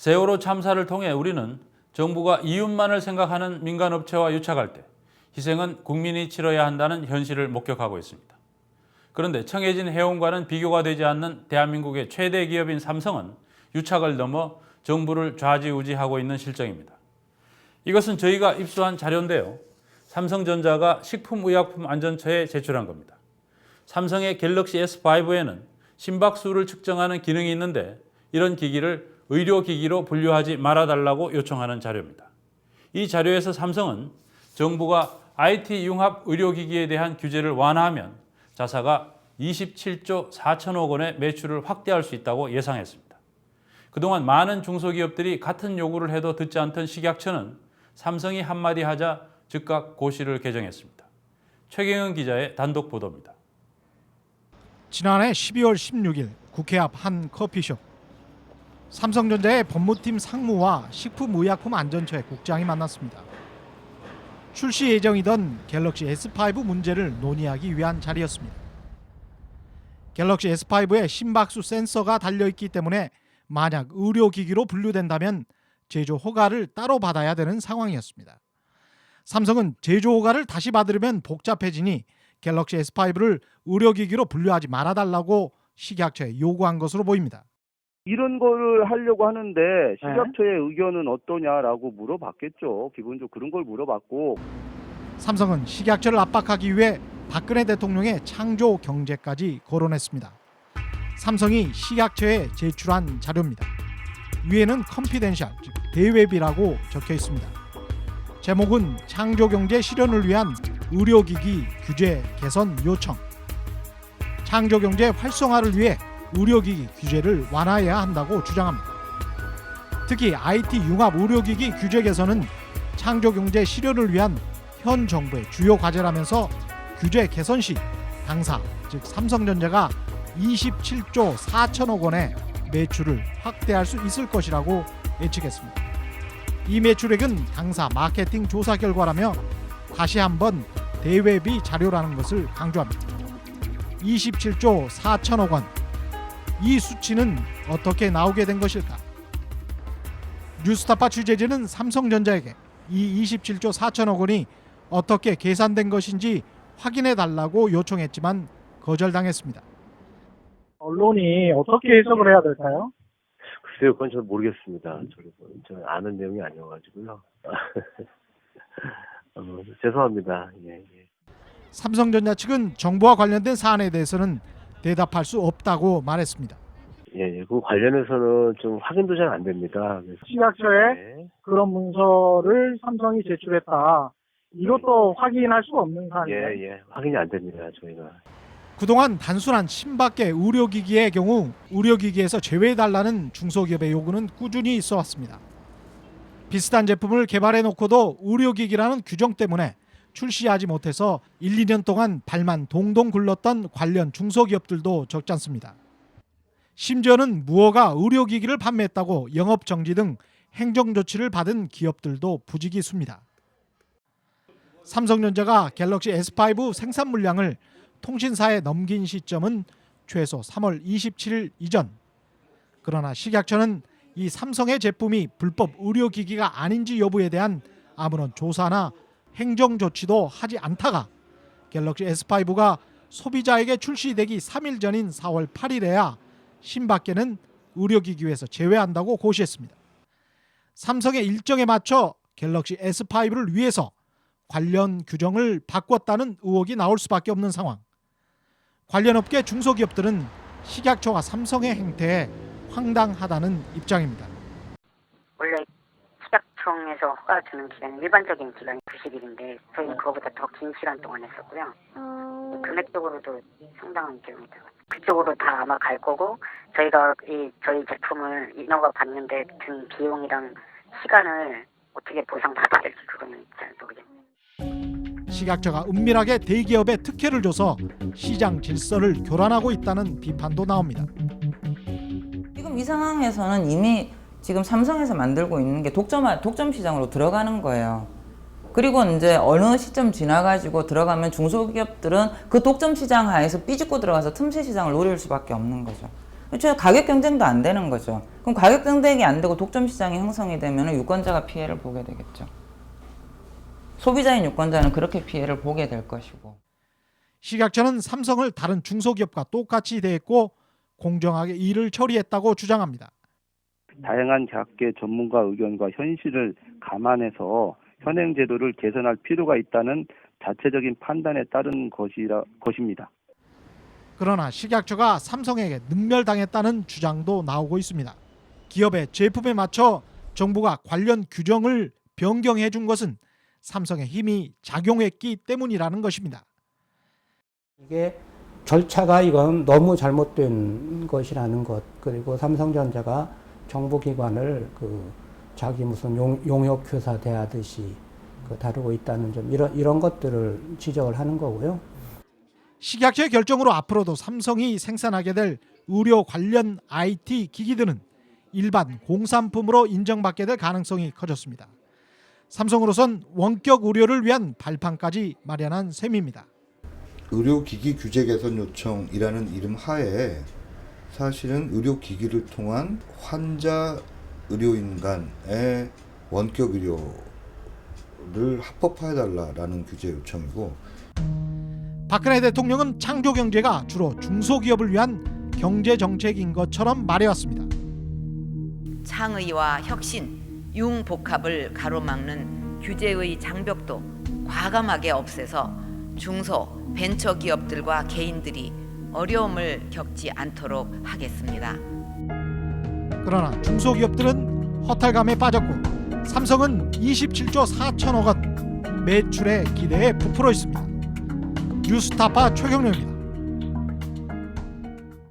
세월호 참사를 통해 우리는 정부가 이윤만을 생각하는 민간업체와 유착할 때 희생은 국민이 치러야 한다는 현실을 목격하고 있습니다. 그런데 청해진 해운과는 비교가 되지 않는 대한민국의 최대 기업인 삼성은 유착을 넘어 정부를 좌지우지하고 있는 실정입니다. 이것은 저희가 입수한 자료인데요. 삼성전자가 식품의약품안전처에 제출한 겁니다. 삼성의 갤럭시 S5에는 심박수를 측정하는 기능이 있는데 이런 기기를 의료기기로 분류하지 말아달라고 요청하는 자료입니다. 이 자료에서 삼성은 정부가 IT 융합 의료기기에 대한 규제를 완화하면 자사가 27조 4천억 원의 매출을 확대할 수 있다고 예상했습니다. 그동안 많은 중소기업들이 같은 요구를 해도 듣지 않던 식약처는 삼성이 한마디 하자 즉각 고시를 개정했습니다. 최경영 기자의 단독 보도입니다. 지난해 12월 16일 국회 앞 한 커피숍. 삼성전자의 법무팀 상무와 식품의약품안전처의 국장이 만났습니다. 출시 예정이던 갤럭시 S5 문제를 논의하기 위한 자리였습니다. 갤럭시 S5에 심박수 센서가 달려있기 때문에 만약 의료기기로 분류된다면 제조 허가를 따로 받아야 되는 상황이었습니다. 삼성은 제조 허가를 다시 받으려면 복잡해지니 갤럭시 S5를 의료기기로 분류하지 말아달라고 식약처에 요구한 것으로 보입니다. 이런 거를 하려고 하는데 식약처의 의견은 어떠냐라고 물어봤겠죠. 기본적으로 그런 걸 물어봤고. 삼성은 식약처를 압박하기 위해 박근혜 대통령의 창조 경제까지 거론했습니다. 삼성이 식약처에 제출한 자료입니다. 위에는 컨피덴셜, 즉 대외비라고 적혀 있습니다. 제목은 창조 경제 실현을 위한 의료기기 규제 개선 요청. 창조 경제 활성화를 위해 의료기기 규제를 완화해야 한다고 주장합니다. 특히 IT 융합 의료기기 규제 개선은 창조경제 실현을 위한 현 정부의 주요 과제라면서 규제 개선 시 당사, 즉 삼성전자가 27조 4천억 원의 매출을 확대할 수 있을 것이라고 예측했습니다. 이 매출액은 당사 마케팅 조사 결과라며 다시 한번 대외비 자료라는 것을 강조합니다. 27조 4천억 원. 이 수치는 어떻게 나오게 된 것일까? 뉴스타파 취재진은 삼성전자에게 이 27조 4천억 원이 어떻게 계산된 것인지 확인해 달라고 요청했지만 거절당했습니다. 언론이 어떻게 해석을 해야 될까요? 글쎄요, 그건 잘 모르겠습니다. 저는 아는 내용이 아니어가지고요. 죄송합니다. 예. 삼성전자 측은 정부와 관련된 사안에 대해서는 대답할 수 없다고 말했습니다. 예, 그 관련해서는 좀 확인도 잘 안 됩니다. 식약처에 그런 문서를 삼성이 제출했다. 이것도 확인할 수 없는 사안이에요. 예, 확인이 안 됩니다, 저희가. 그동안 단순한 심박계 의료기기의 경우 의료기기에서 제외해달라는 중소기업의 요구는 꾸준히 있어 왔습니다. 비슷한 제품을 개발해 놓고도 의료기기라는 규정 때문에 출시하지 못해서 1, 2년 동안 발만 동동 굴렀던 관련 중소기업들도 적지 않습니다. 심지어는 무허가 의료기기를 판매했다고 영업정지 등 행정조치를 받은 기업들도 부지기수입니다. 삼성전자가 갤럭시 S5 생산 물량을 통신사에 넘긴 시점은 최소 3월 27일 이전. 그러나 식약처는 이 삼성의 제품이 불법 의료기기가 아닌지 여부에 대한 아무런 조사나 행정조치도 하지 않다가 갤럭시 S5가 소비자에게 출시되기 3일 전인 4월 8일에야 신박계는 의료기기에서 제외한다고 고시했습니다. 삼성의 일정에 맞춰 갤럭시 S5를 위해서 관련 규정을 바꿨다는 의혹이 나올 수밖에 없는 상황. 관련 업계 중소기업들은 식약처와 삼성의 행태에 황당하다는 입장입니다. 원래 식약청에서 허가 주는 기간이 일반적인 기간이 90일인데 저희는 그거보다 더 긴 시간 동안 했었고요. 금액적으로도 상당한 기록이다. 그쪽으로 다 아마 갈 거고 저희가 저희 제품을 인허가 받는데 든 비용이랑 시간을 어떻게 보상받아야 될지 그거는 잘 모르겠네요. 식약처가 은밀하게 대기업에 특혜를 줘서 시장 질서를 교란하고 있다는 비판도 나옵니다. 지금 이 상황에서는 이미 지금 삼성에서 만들고 있는 게 독점 시장으로 들어가는 거예요. 그리고 이제 어느 시점 지나가지고 들어가면 중소기업들은 그 독점 시장 하에서 삐집고 들어가서 틈새 시장을 노릴 수밖에 없는 거죠. 그렇죠. 가격 경쟁도 안 되는 거죠. 그럼 가격 경쟁이 안 되고 독점 시장이 형성이 되면 유권자가 피해를 보게 되겠죠. 소비자인 유권자는 그렇게 피해를 보게 될 것이고. 식약처는 삼성을 다른 중소기업과 똑같이 대했고 공정하게 일을 처리했다고 주장합니다. 다양한 계약계 전문가 의견과 현실을 감안해서 현행 제도를 개선할 필요가 있다는 자체적인 판단에 따른 것입니다. 그러나 식약처가 삼성에게 능멸당했다는 주장도 나오고 있습니다. 기업의 제품에 맞춰 정부가 관련 규정을 변경해 준 것은 삼성의 힘이 작용했기 때문이라는 것입니다. 이게 절차가 이건 너무 잘못된 것이라는 것, 그리고 삼성전자가 정부기관을 자기 무슨 용역교사 대하듯이 다루고 있다는 점, 이런 것들을 지적을 하는 거고요. 식약처의 결정으로 앞으로도 삼성이 생산하게 될 의료 관련 IT 기기들은 일반 공산품으로 인정받게 될 가능성이 커졌습니다. 삼성으로선 원격 의료를 위한 발판까지 마련한 셈입니다. 의료기기 규제 개선 요청이라는 이름 하에 사실은 의료기기를 통한 환자 의료인 간의 원격 의료를 합법화해달라는 규제 요청이고, 박근혜 대통령은 창조 경제가 주로 중소기업을 위한 경제 정책인 것처럼 말해왔습니다. 창의와 혁신, 융복합을 가로막는 규제의 장벽도 과감하게 없애서 중소, 벤처기업들과 개인들이 어려움을 겪지 않도록 하겠습니다. 그러나 중소기업들은 허탈감에 빠졌고 삼성은 27조 4천억 원 매출의 기대에 부풀어 있습니다. 뉴스타파 최경영입니다.